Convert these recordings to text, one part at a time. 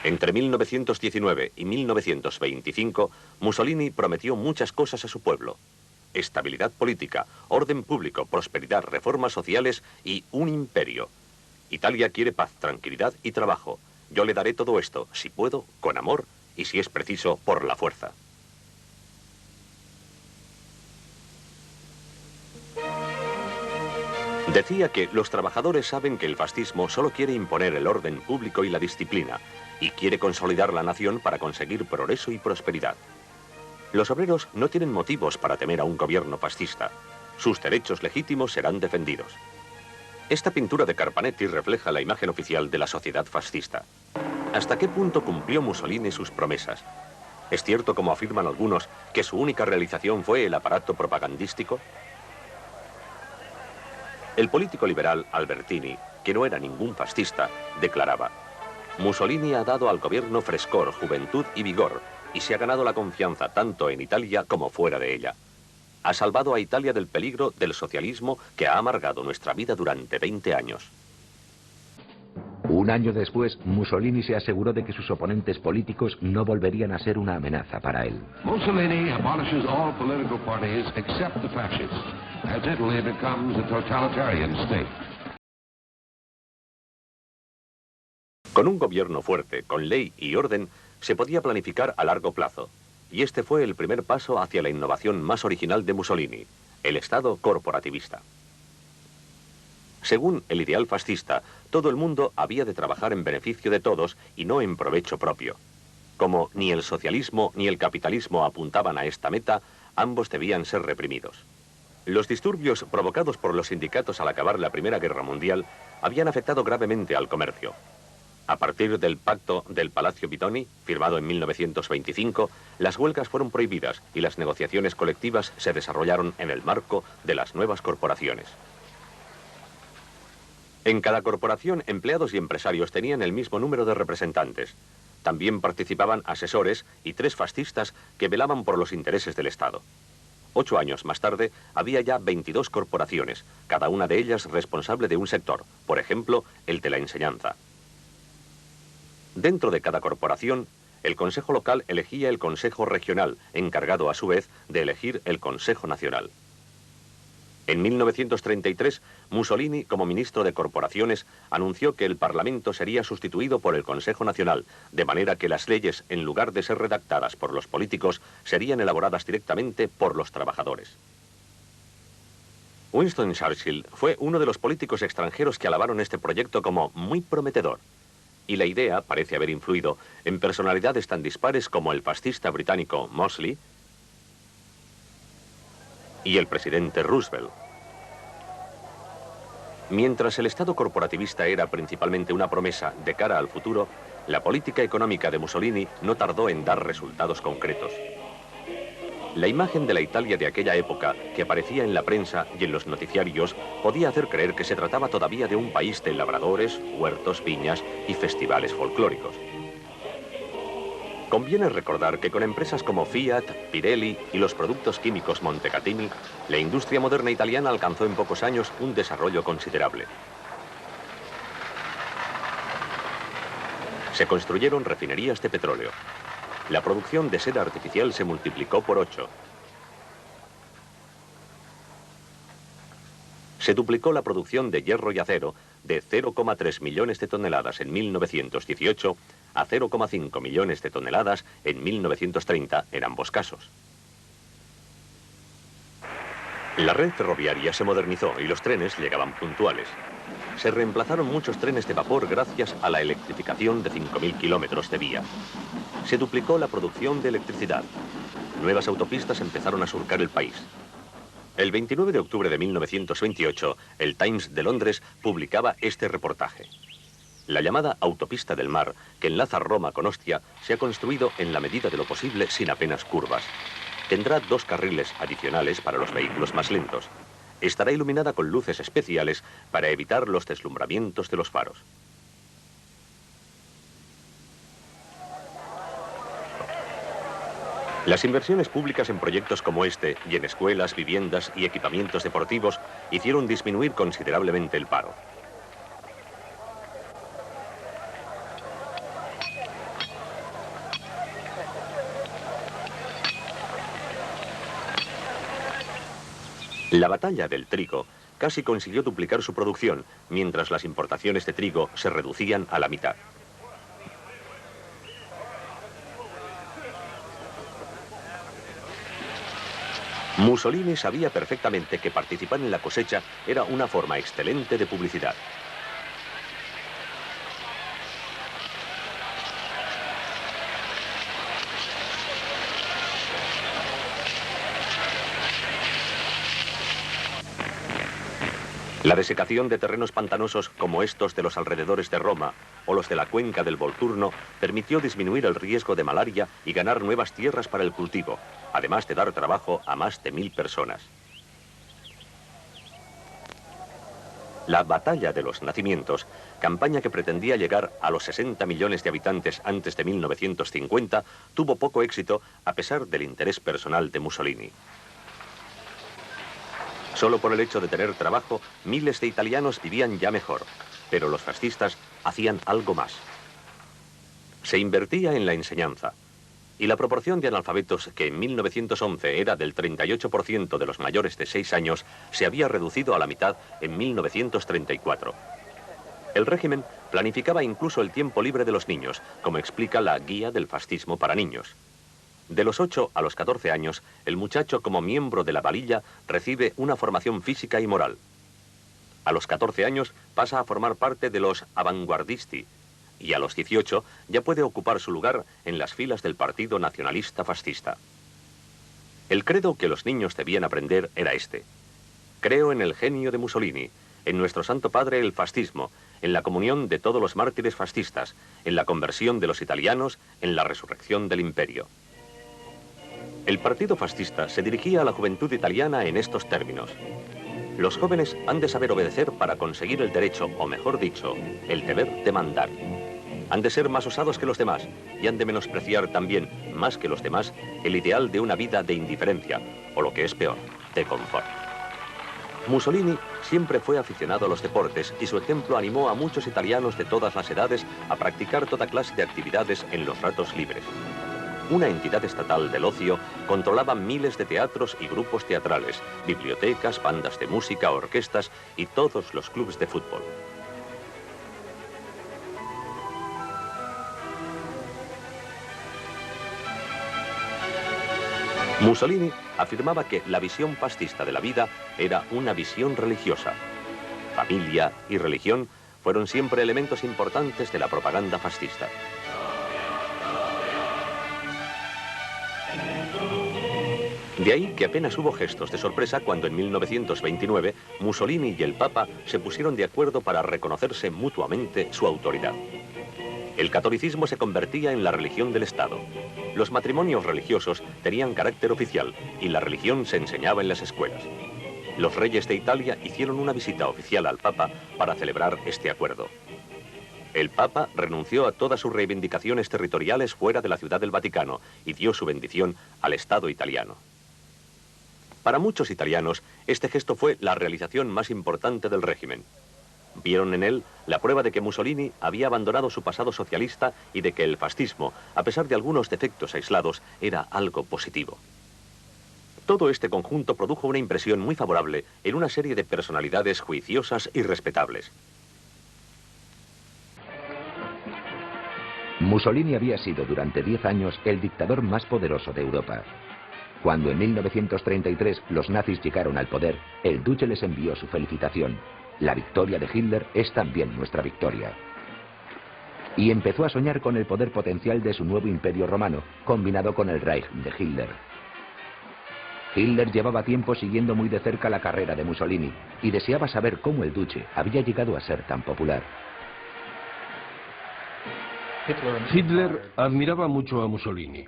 Entre 1919 y 1925, Mussolini prometió muchas cosas a su pueblo: estabilidad política, orden público, prosperidad, reformas sociales y un imperio. Italia quiere paz, tranquilidad y trabajo. Yo le daré todo esto, si puedo, con amor y, si es preciso, por la fuerza. Decía que los trabajadores saben que el fascismo solo quiere imponer el orden público y la disciplina, y quiere consolidar la nación para conseguir progreso y prosperidad. Los obreros no tienen motivos para temer a un gobierno fascista. Sus derechos legítimos serán defendidos. Esta pintura de Carpanetti refleja la imagen oficial de la sociedad fascista. ¿Hasta qué punto cumplió Mussolini sus promesas? ¿Es cierto, como afirman algunos, que su única realización fue el aparato propagandístico? El político liberal Albertini, que no era ningún fascista, declaraba: Mussolini ha dado al gobierno frescor, juventud y vigor, y se ha ganado la confianza tanto en Italia como fuera de ella. Ha salvado a Italia del peligro del socialismo que ha amargado nuestra vida durante 20 años. Un año después, Mussolini se aseguró de que sus oponentes políticos no volverían a ser una amenaza para él. Mussolini abolishes all political parties except the fascists, as Italy becomes a totalitarian state. Con un gobierno fuerte, con ley y orden, se podía planificar a largo plazo. Y este fue el primer paso hacia la innovación más original de Mussolini, el Estado corporativista. Según el ideal fascista, todo el mundo había de trabajar en beneficio de todos y no en provecho propio. Como ni el socialismo ni el capitalismo apuntaban a esta meta, ambos debían ser reprimidos. Los disturbios provocados por los sindicatos al acabar la Primera Guerra Mundial habían afectado gravemente al comercio. A partir del pacto del Palacio Vidoni, firmado en 1925, las huelgas fueron prohibidas y las negociaciones colectivas se desarrollaron en el marco de las nuevas corporaciones. En cada corporación, empleados y empresarios tenían el mismo número de representantes. También participaban asesores y 3 fascistas que velaban por los intereses del Estado. 8 años más tarde, había ya 22 corporaciones, cada una de ellas responsable de un sector, por ejemplo, el de la enseñanza. Dentro de cada corporación, el Consejo Local elegía el Consejo Regional, encargado a su vez de elegir el Consejo Nacional. En 1933, Mussolini, como ministro de Corporaciones, anunció que el Parlamento sería sustituido por el Consejo Nacional, de manera que las leyes, en lugar de ser redactadas por los políticos, serían elaboradas directamente por los trabajadores. Winston Churchill fue uno de los políticos extranjeros que alabaron este proyecto como muy prometedor. Y la idea parece haber influido en personalidades tan dispares como el fascista británico Mosley y el presidente Roosevelt. Mientras el Estado corporativista era principalmente una promesa de cara al futuro, la política económica de Mussolini no tardó en dar resultados concretos. La imagen de la Italia de aquella época, que aparecía en la prensa y en los noticiarios, podía hacer creer que se trataba todavía de un país de labradores, huertos, viñas y festivales folclóricos. Conviene recordar que con empresas como Fiat, Pirelli y los productos químicos Montecatini, la industria moderna italiana alcanzó en pocos años un desarrollo considerable. Se construyeron refinerías de petróleo. La producción de seda artificial se multiplicó por 8. Se duplicó la producción de hierro y acero de 0,3 millones de toneladas en 1918 a 0,5 millones de toneladas en 1930 en ambos casos. La red ferroviaria se modernizó y los trenes llegaban puntuales. Se reemplazaron muchos trenes de vapor gracias a la electrificación de 5.000 kilómetros de vía. Se duplicó la producción de electricidad. Nuevas autopistas empezaron a surcar el país. El 29 de octubre de 1928, el Times de Londres publicaba este reportaje. La llamada autopista del mar, que enlaza Roma con Ostia, se ha construido en la medida de lo posible sin apenas curvas. Tendrá 2 carriles adicionales para los vehículos más lentos. Estará iluminada con luces especiales para evitar los deslumbramientos de los faros. Las inversiones públicas en proyectos como este y en escuelas, viviendas y equipamientos deportivos hicieron disminuir considerablemente el paro. La batalla del trigo casi consiguió duplicar su producción, mientras las importaciones de trigo se reducían a la mitad. Mussolini sabía perfectamente que participar en la cosecha era una forma excelente de publicidad. La desecación de terrenos pantanosos como estos de los alrededores de Roma o los de la cuenca del Volturno permitió disminuir el riesgo de malaria y ganar nuevas tierras para el cultivo, además de dar trabajo a más de 1000 personas. La Batalla de los Nacimientos, campaña que pretendía llegar a los 60 millones de habitantes antes de 1950, tuvo poco éxito a pesar del interés personal de Mussolini. Solo por el hecho de tener trabajo, miles de italianos vivían ya mejor, pero los fascistas hacían algo más. Se invertía en la enseñanza, y la proporción de analfabetos, que en 1911 era del 38% de los mayores de 6 años, se había reducido a la mitad en 1934. El régimen planificaba incluso el tiempo libre de los niños, como explica la Guía del Fascismo para Niños. De los 8 a los 14 años, el muchacho como miembro de la valilla recibe una formación física y moral. A los 14 años pasa a formar parte de los avanguardisti y a los 18 ya puede ocupar su lugar en las filas del Partido Nacionalista Fascista. El credo que los niños debían aprender era este: creo en el genio de Mussolini, en nuestro Santo Padre el fascismo, en la comunión de todos los mártires fascistas, en la conversión de los italianos, en la resurrección del imperio. El partido fascista se dirigía a la juventud italiana en estos términos: los jóvenes han de saber obedecer para conseguir el derecho, o mejor dicho, el deber de mandar. Han de ser más osados que los demás y han de menospreciar también, más que los demás, el ideal de una vida de indiferencia, o lo que es peor, de confort. Mussolini siempre fue aficionado a los deportes y su ejemplo animó a muchos italianos de todas las edades a practicar toda clase de actividades en los ratos libres. Una entidad estatal del ocio controlaba miles de teatros y grupos teatrales, bibliotecas, bandas de música, orquestas y todos los clubes de fútbol. Mussolini afirmaba que la visión fascista de la vida era una visión religiosa. Familia y religión fueron siempre elementos importantes de la propaganda fascista. De ahí que apenas hubo gestos de sorpresa cuando en 1929 Mussolini y el Papa se pusieron de acuerdo para reconocerse mutuamente su autoridad. El catolicismo se convertía en la religión del Estado. Los matrimonios religiosos tenían carácter oficial y la religión se enseñaba en las escuelas. Los reyes de Italia hicieron una visita oficial al Papa para celebrar este acuerdo. El Papa renunció a todas sus reivindicaciones territoriales fuera de la Ciudad del Vaticano y dio su bendición al Estado italiano. Para muchos italianos, este gesto fue la realización más importante del régimen. Vieron en él la prueba de que Mussolini había abandonado su pasado socialista y de que el fascismo, a pesar de algunos defectos aislados, era algo positivo. Todo este conjunto produjo una impresión muy favorable en una serie de personalidades juiciosas y respetables. Mussolini había sido durante 10 años el dictador más poderoso de Europa. Cuando en 1933 los nazis llegaron al poder, el duce les envió su felicitación. La victoria de Hitler es también nuestra victoria. Y empezó a soñar con el poder potencial de su nuevo imperio romano, combinado con el Reich de Hitler. Hitler llevaba tiempo siguiendo muy de cerca la carrera de Mussolini y deseaba saber cómo el duce había llegado a ser tan popular. Hitler admiraba mucho a Mussolini.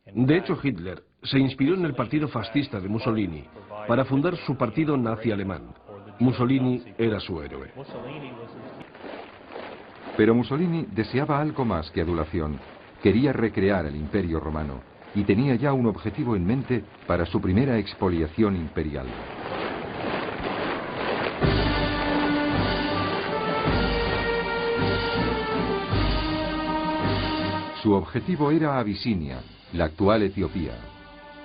De hecho, Hitler se inspiró en el partido fascista de Mussolini para fundar su partido nazi alemán. Mussolini era su héroe. Pero Mussolini deseaba algo más que adulación. Quería recrear el Imperio Romano y tenía ya un objetivo en mente para su primera expoliación imperial. Su objetivo era Abisinia, la actual Etiopía.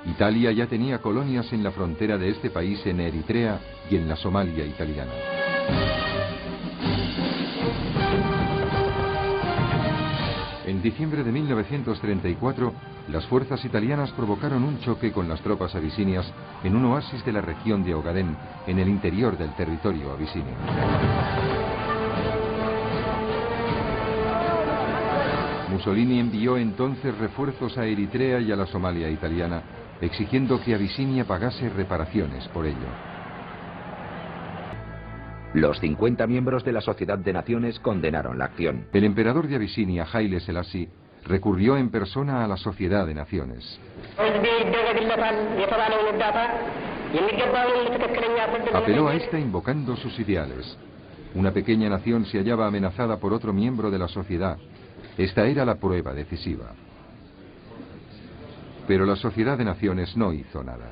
Italia ya tenía colonias en la frontera de este país en Eritrea y en la Somalia italiana. En diciembre de 1934, las fuerzas italianas provocaron un choque con las tropas abisinias en un oasis de la región de Ogadén, en el interior del territorio abisinio. Mussolini envió entonces refuerzos a Eritrea y a la Somalia italiana, exigiendo que Abisinia pagase reparaciones por ello. Los 50 miembros de la Sociedad de Naciones condenaron la acción. El emperador de Abisinia, Haile Selassie, recurrió en persona a la Sociedad de Naciones. Apeló a esta invocando sus ideales. Una pequeña nación se hallaba amenazada por otro miembro de la sociedad. Esta era la prueba decisiva. Pero la Sociedad de Naciones no hizo nada.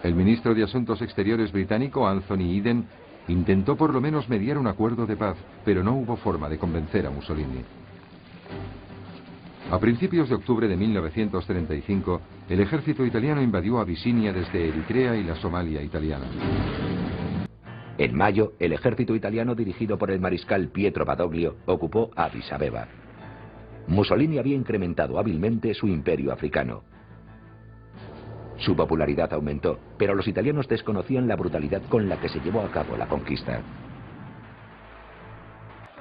El ministro de Asuntos Exteriores británico, Anthony Eden, intentó por lo menos mediar un acuerdo de paz, pero no hubo forma de convencer a Mussolini. A principios de octubre de 1935, el ejército italiano invadió Abisinia desde Eritrea y la Somalia italiana. En mayo, el ejército italiano dirigido por el mariscal Pietro Badoglio ocupó Addis Abeba. Mussolini había incrementado hábilmente su imperio africano. Su popularidad aumentó, pero los italianos desconocían la brutalidad con la que se llevó a cabo la conquista.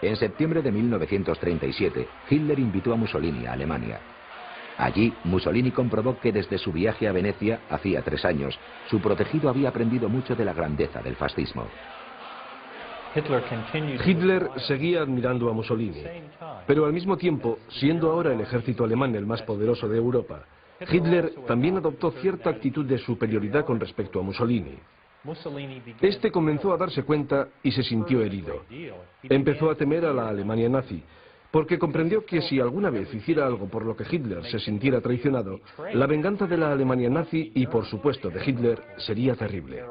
En septiembre de 1937, Hitler invitó a Mussolini a Alemania. Allí, Mussolini comprobó que desde su viaje a Venecia, hacía 3 años, su protegido había aprendido mucho de la grandeza del fascismo. Hitler seguía admirando a Mussolini, pero al mismo tiempo, siendo ahora el ejército alemán el más poderoso de Europa, Hitler también adoptó cierta actitud de superioridad con respecto a Mussolini. Este comenzó a darse cuenta y se sintió herido. Empezó a temer a la Alemania nazi, porque comprendió que si alguna vez hiciera algo por lo que Hitler se sintiera traicionado, la venganza de la Alemania nazi y por supuesto de Hitler sería terrible.